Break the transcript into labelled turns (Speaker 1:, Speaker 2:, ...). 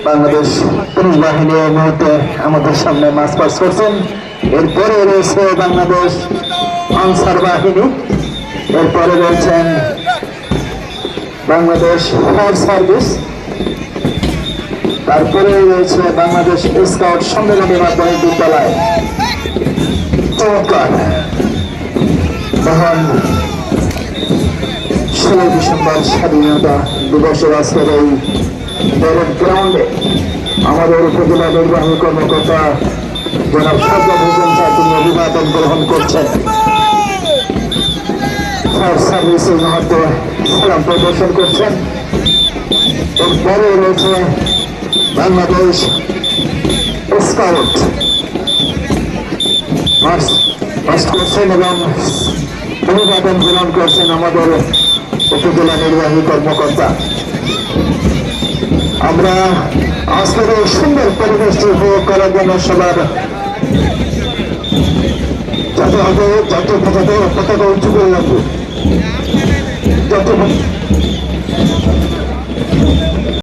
Speaker 1: Bangladesh police বাহিনী এই মুহূর্তে আমাদের সামনে মার্চ পাস করছেন। এরপরে রয়েছে বাংলাদেশ আনসার বাহিনী, এরপরে রয়েছেন বাংলাদেশ ফায়ার সার্ভিস, তারপরে রয়েছে বাংলাদেশ স্কাউট সম্মেলনী মাধ্যমিক বিদ্যালয়। চমৎকার মহান 16 ডিসেম্বর স্বাধীনতা দিবসের আজকের এই প্যারেড গ্রাউন্ডে আমাদের উপজেলা নির্বাহী কর্মকর্তা জনাব সাজ্জাদ হোসেন স্যার তিনি অভিবাদন গ্রহণ করছেন। ফায়ার সার্ভিসের মধ্যে সালাম প্রদর্শন করছেন। এরপরে রয়েছে বাংলাদেশ স্কাউট মার্চ করছেন এবং অভিবাদন গ্রহণ করছেন আমাদের উপজেলা নির্বাহী কর্মকর্তা। আমরা আজকের এই সুন্দর পরিবেশটি উপভোগ করার জন্য সবার জাতীয় পতাকা উঁচু করে রাখবো।